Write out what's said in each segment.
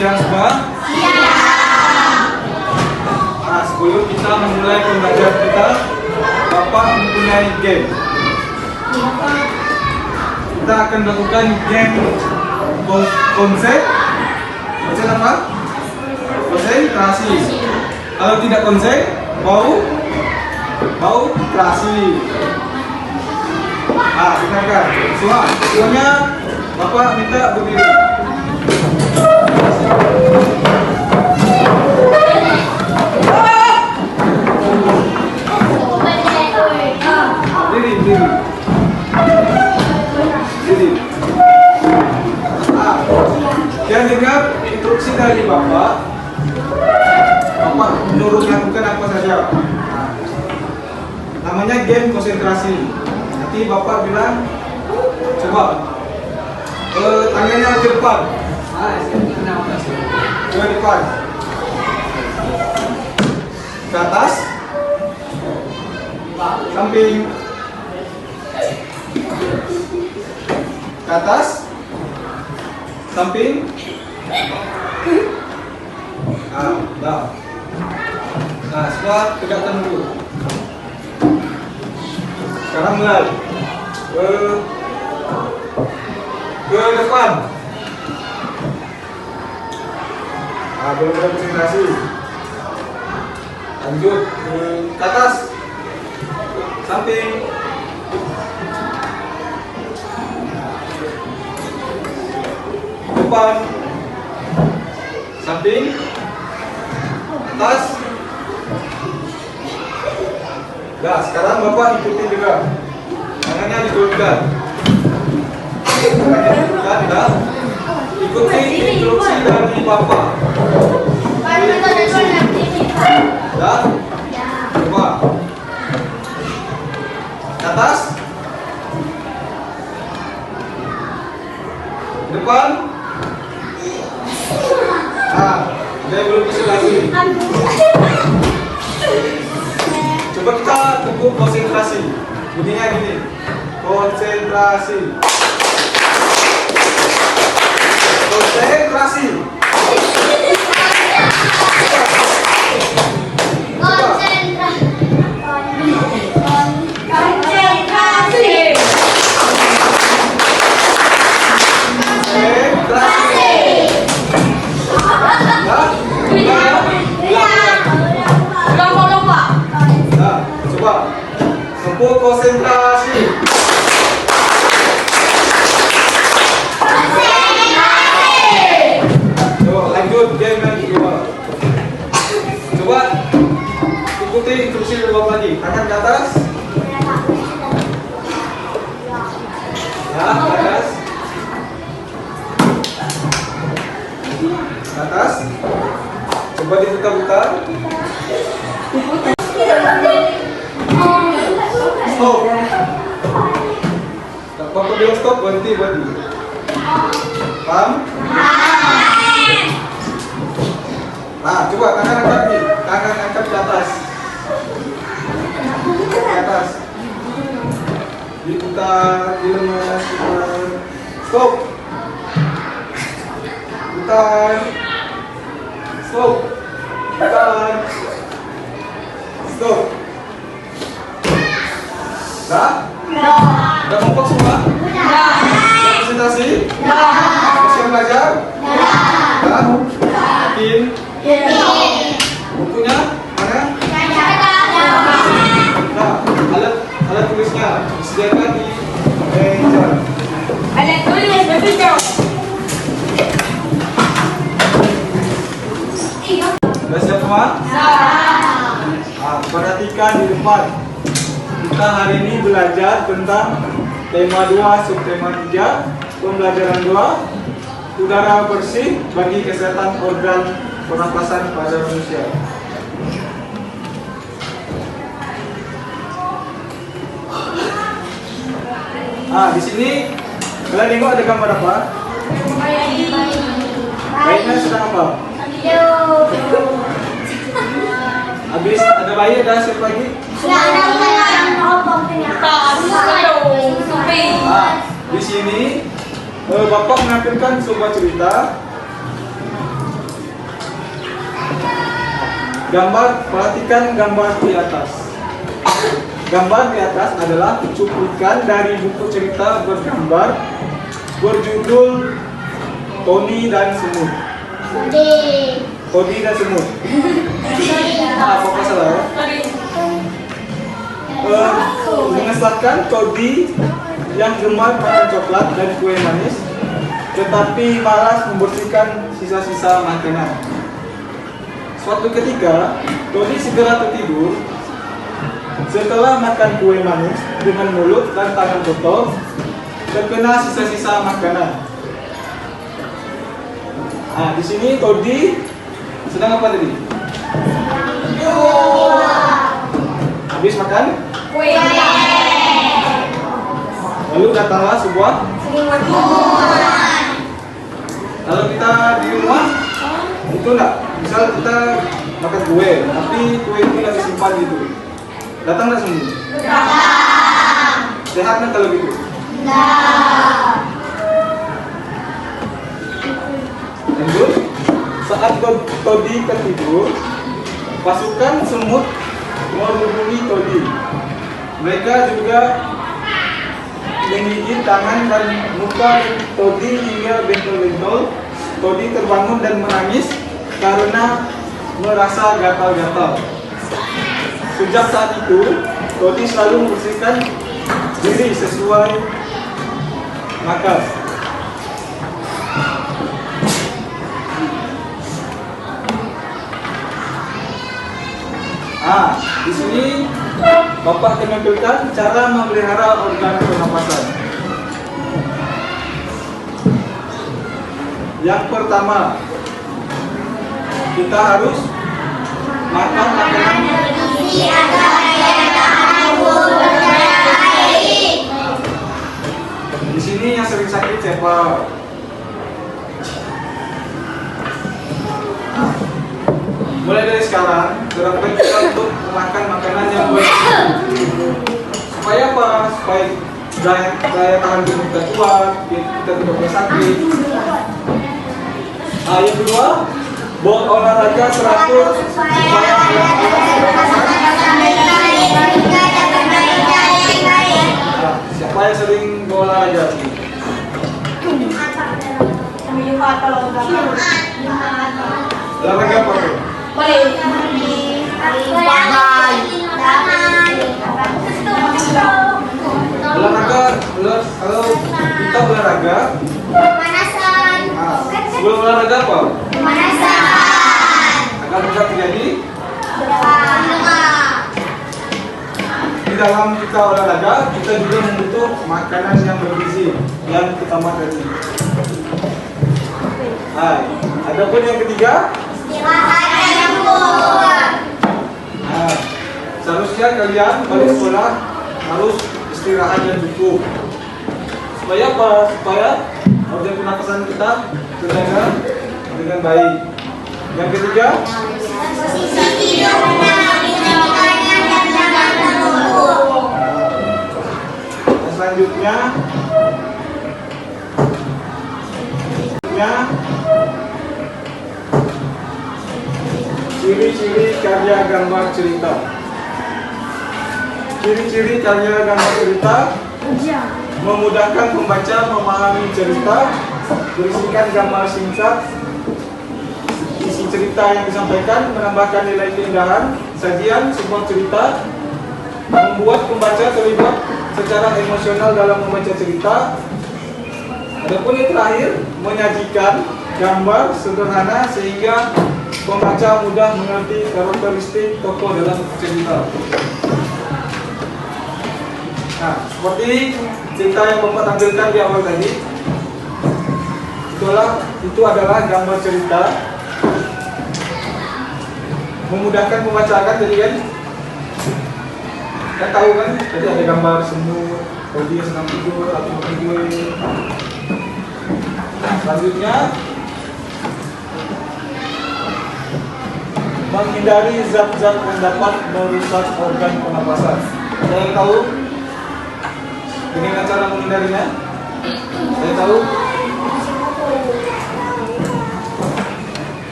Siang semua? Siang. Nah, sebelum kita memulai pembelajaran kita, Bapak mempunyai game. Kita akan melakukan game konsep apa? Konsentrasi. Kalau tidak konsep, bau terasi. Ah, silakan. Semuanya Bapak minta berdiri. Diri. Dan dengar instruksi dari Bapak. Bapak menurut lakukan apa saja. Namanya game konsentrasi. Nanti Bapak bilang, coba tangannya ke depan. Ke depan. Ke atas. Samping. Ke atas. Samping. Nah, setelah tegakkan dulu. Sekarang mulai. Ke depan. Belum ada konsentrasi. Lanjut ke atas. Samping. Depan. Samping. Atas. Nah, sekarang Bapak ikuti juga. Tangannya digulungkan. Tangannya digulungkan, dah. Ikuti instruksi dari Bapak. Dah. Coba. Atas. Depan. Dia belum bisa lagi. Coba kita tunggu konsentrasi. Bunyinya gini. Konsentrasi. Konsentrasi. Konsentrasi. Coba lanjut game yang kedua. Coba ikuti instruksi dari Bapak lagi. Tangan ke atas. Ya, ke atas. Ke atas. Coba diputar-putar. Stop. Bapak bilang stop, berhenti. Paham? Nah, coba tangan angkat nih. Tangan angkat ke atas. Ke atas. Diputar, dilemas, putar. Stop. Putar. Stop. Putar. Stop. Dah? Udah kompak semua? Udah presentasi? Udah siap belajar? Udah yakin? Bukunya mana? Nah, alat tulisnya disediakan di meja. Alat tulis betul. Sudah siap semua? Nah, perhatikan di depan. Kita hari ini belajar tentang tema 2, subtema 3, pembelajaran 2, udara bersih bagi kesehatan organ pernapasan pada manusia. Di sini kalian tengok ada gambar apa? Bayinya sedang apa? Habis ada bayi, ada siapa lagi? Di sini Bapak menampilkan sebuah cerita. Perhatikan gambar di atas. Gambar di atas adalah cuplikan dari buku cerita bergambar berjudul Tony dan Semut. Tony dan Semut. Apa salah ya? Mengesahkan Tony yang gemar makan coklat dan kue manis, tetapi malas membersihkan sisa-sisa makanan. Suatu ketika, Tony segera tertidur setelah makan kue manis dengan mulut dan tangan kotor terkena sisa-sisa makanan. Di sini Tony sedang apa tadi? Habis makan Kue. lalu datanglah sebuah. Kalau kita di rumah itu enggak, misal kita makan kue, tapi kue itu lagi simpan gitu, datang enggak semua? Sehat kan kalau gitu? Lanjut, saat Tony tertidur, pasukan semut menghubungi Tony. Mereka juga menggigit tangan dan muka Tony hingga bentol-bentol. Tony terbangun dan menangis karena merasa gatal-gatal. Sejak saat itu, Tony selalu membersihkan diri sesuai makas. Di sini Bapak menampilkan cara memelihara organ pernapasan. Yang pertama, kita harus makan makanan di sini yang sering sakit siapa? Mulai dari sekarang, terapkan kita untuk makan makanan yang bergizi. Supaya apa? Supaya daya tahan tubuh kita kuat, kita tidak boleh sakit. Yang kedua, buat olahraga teratur supaya siapa yang sering berolahraga? Olahraga apa tuh? Olahraga, kalau kita olahraga, sebelum olahraga apa? Agar tidak terjadi di dalam kita olahraga, kita juga membutuh makanan yang bergizi yang utama tadi. Adapun yang ketiga, seharusnya kalian balik sekolah harus istirahat yang cukup. Supaya apa? Supaya organ pernapasan kita terjaga dengan baik. Yang ketiga, selanjutnya ciri-ciri karya gambar cerita. Ciri-ciri karya gambar cerita memudahkan pembaca memahami cerita, berisikan gambar singkat, isi cerita yang disampaikan, menambahkan nilai keindahan, sajian sebuah cerita, membuat pembaca terlibat secara emosional dalam membaca cerita. Adapun yang terakhir, menyajikan gambar sederhana sehingga pembaca mudah mengerti karakteristik tokoh dalam cerita. Nah, seperti cerita yang Bapak tampilkan di awal tadi, itu adalah gambar cerita, memudahkan pembaca kan, jadi kan tahu kan, jadi ada gambar semut, kalau dia sedang tidur atau tidur. Nah, selanjutnya menghindari zat-zat yang dapat merusak organ pernapasan. Ada yang tahu bagaimana cara menghindarinya? Ada yang tahu?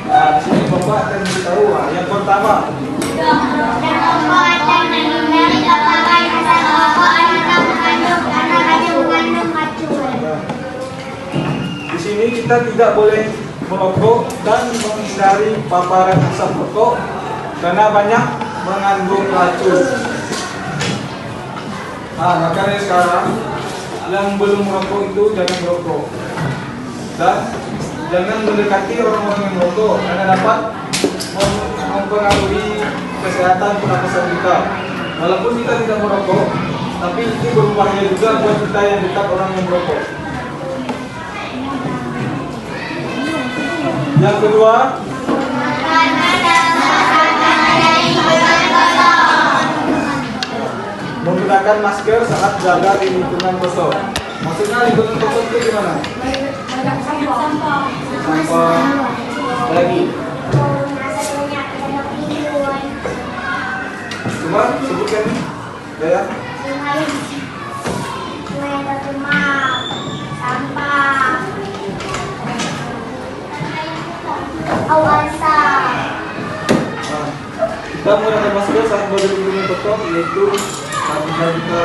Nah, di sini Bapak akan beritahu. Yang pertama, di sini kita tidak boleh merokok dan menghindari paparan asap rokok karena banyak mengandung racun. Nah, makanya sekarang yang belum merokok itu jangan merokok dan jangan mendekati orang-orang yang merokok karena dapat mempengaruhi kesehatan pernapasan kita. Walaupun kita tidak merokok, tapi itu berbahaya juga buat kita yang dekat orang yang merokok. Yang kedua, menggunakan masker saat berada di lingkungan kosong. Maksudnya lingkungan kosong itu gimana? Sampah lagi. Coba sebutkan ya. Sampah. Awasan. Kita menggunakan masker saat berada di lingkungan kosong, yaitu apabila kita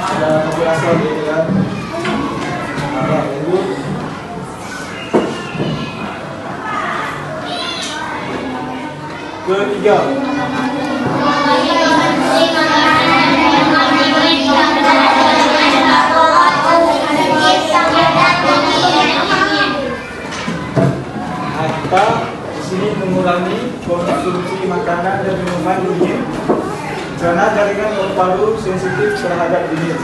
ada keberasaan gitu kan. Nah, lanjut. Ketiga, kita di sini mengurangi konsumsi makanan dan minuman dingin karena jaringan paru-paru sensitif terhadap dingin.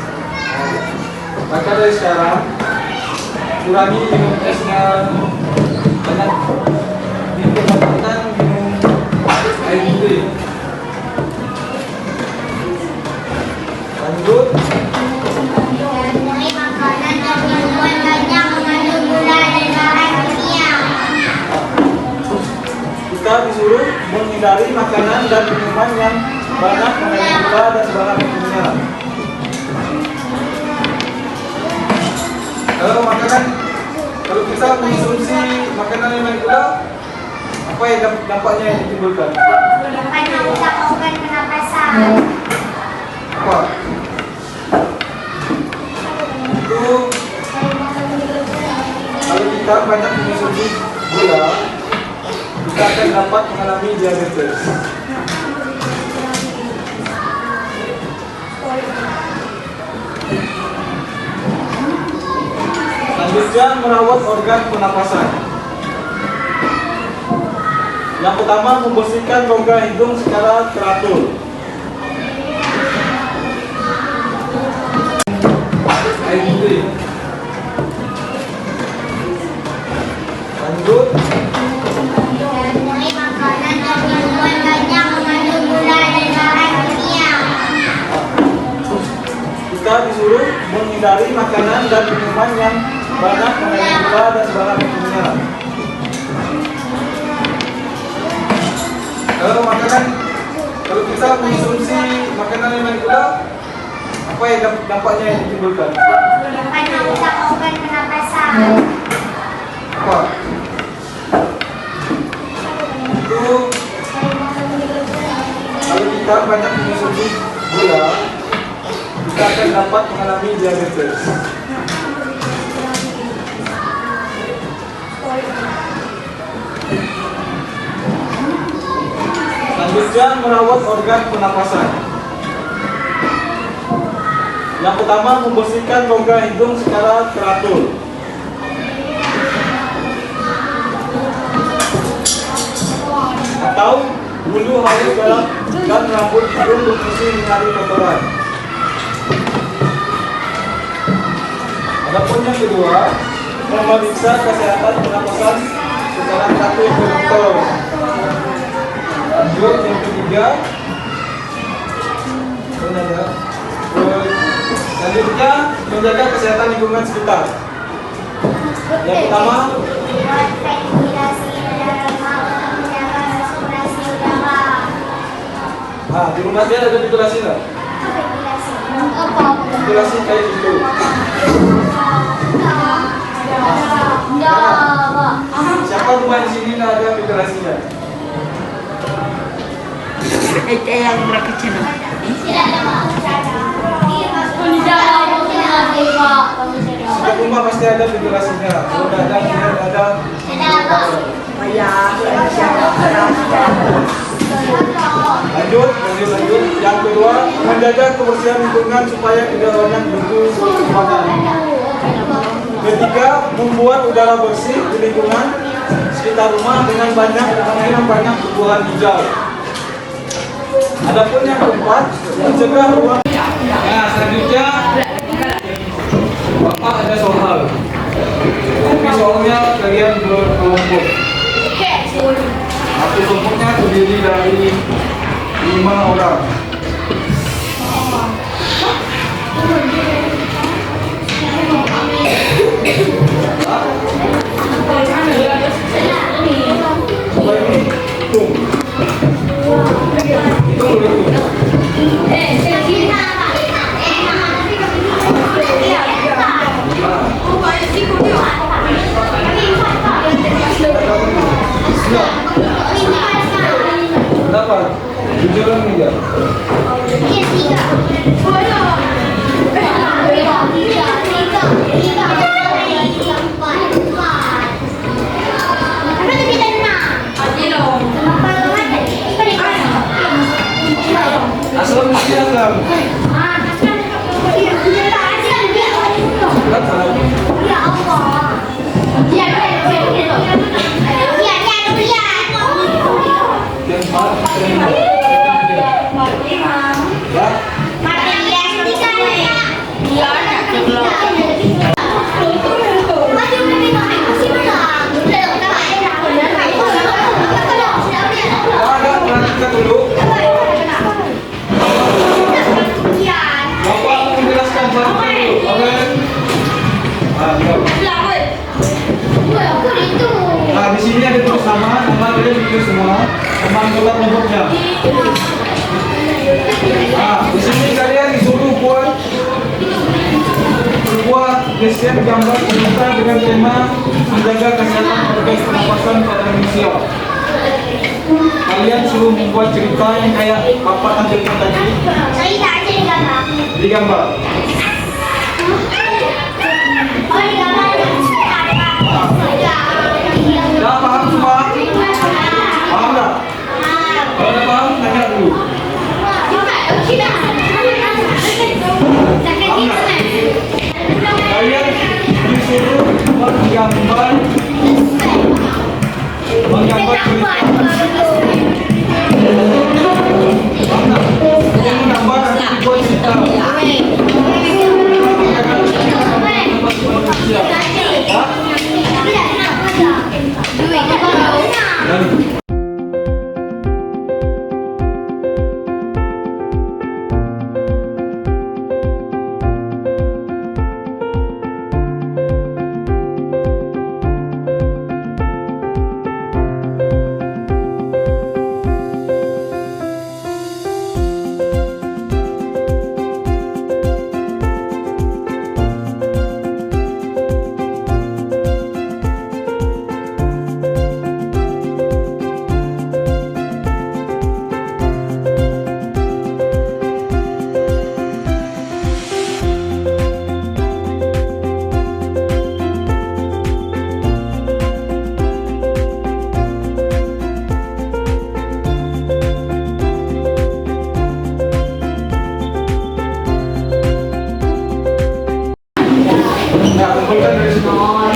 Maka dari sekarang kurangi minum esnya, banyak diperhatikan minum air putih. Lanjut. Kita disuruh menghindari makanan dan minuman yang banyak mengandung gula dan bahan kimia. Kalau kita mengonsumsi makanan yang mengandung gula, apa yang dampaknya yang ditimbulkan? Dampaknya rusak organ pernapasan. Apa? Itu kalau kita banyak mengonsumsi gula, kita akan dapat mengalami diabetes. Selanjutnya merawat organ pernapasan. Yang pertama, membersihkan rongga hidung secara teratur. Air putih. Lanjut. Kita disuruh menghindari makanan dan minuman yang banyak mengandung gula dan bahan kimia. Kalau kita mengonsumsi makanan yang mengandung gula, apa yang dampaknya yang ditimbulkan? Dampaknya rusak organ pernapasan. Apa? Itu kalau kita banyak mengonsumsi gula, kita akan dapat mengalami Selanjutnya merawat organ pernapasan. Yang pertama, membersihkan rongga hidung secara teratur. Atau bulu halus dalam dan rambut hidung berfungsi menyaring kotoran. Adapun yang kedua, memeriksa kesehatan pernapasan secara teratur ke dokter. Lanjut yang ketiga, selanjutnya menjaga kesehatan lingkungan sekitar. Yang pertama, Buat ventilasi udara, menjaga sirkulasi udara. di rumah dia ada ventilasi nggak? Ventilasi. Ventilasi kayak gitu. Siapa rumah di sini nggak ada ventilasinya? Yang berapa kecil? Tidak ada, Pak. Setiap rumah pasti ada ventilasinya. Kalau nggak ada, tidak ada. Lanjut. Yang kedua, menjaga kebersihan lingkungan supaya tidak banyak debu berterbangan. Ketiga, membuat udara bersih di lingkungan sekitar rumah dengan banyak tumbuhan hijau. Adapun yang keempat, mencegah ruang. Nah, selanjutnya Bapak ada soal. Tapi soalnya kalian berkelompok. Satu kelompoknya terdiri dari 5 orang. Berapa? 7 orang nih ya? Asal mesti agam. Nah, di sini ada tulis nama kalian tulis semua, sama anggota kelompoknya. Nah, di sini kalian disuruh buat desain gambar pembuka dengan tema menjaga kesehatan organ pernapasan pada manusia. Kalian suruh membuat cerita yang kayak Bapak tampilkan tadi. Cerita aja di gambar. Di gambar. Udah paham semua? Paham nggak? Kalau udah paham, tanya dulu. Kalian disuruh menggambar menggambar nanti dibuat cerita. Dan Ya, kumpulkan dari semua.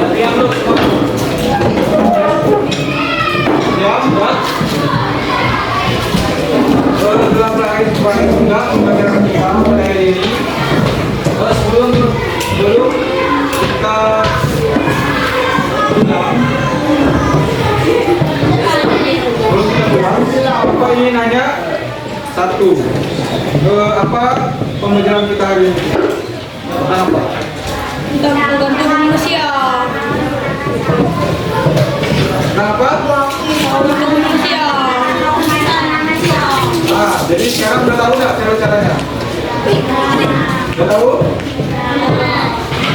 Latihan dulu semua. Ya, sudah. Dalam rangka sebagai undang pembelajaran kita pada hari ini. Sebelum kita pulang, apa ini nanya satu, apa pembelajaran kita hari ini? Tentang apa? Gantung manusia. Tentang apa? Gantung manusia. Nah, jadi sekarang udah tahu nggak cara-caranya? Udah tahu?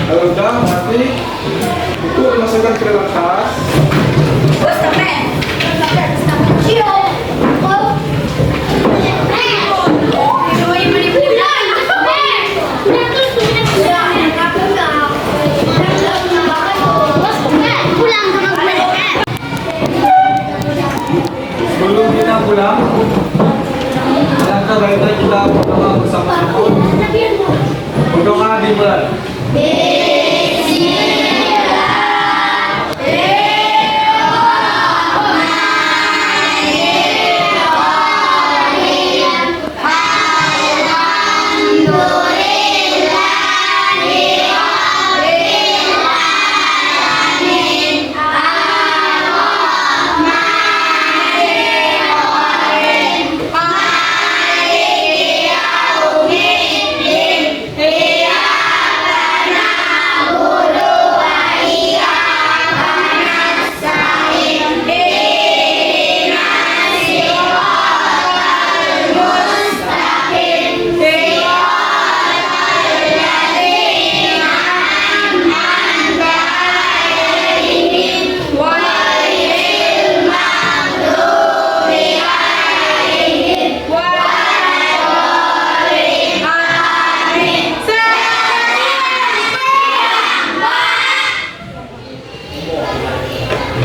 Kalau udah, nanti itu masukkan ke dalam tas. Sebelum kita pulang, alangkah baiknya kita berdoa bersama-sama. Berdoa dimulai.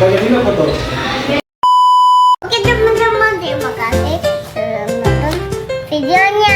Bagian ini apa tuh? Oke teman-teman, terima kasih sudah menonton videonya.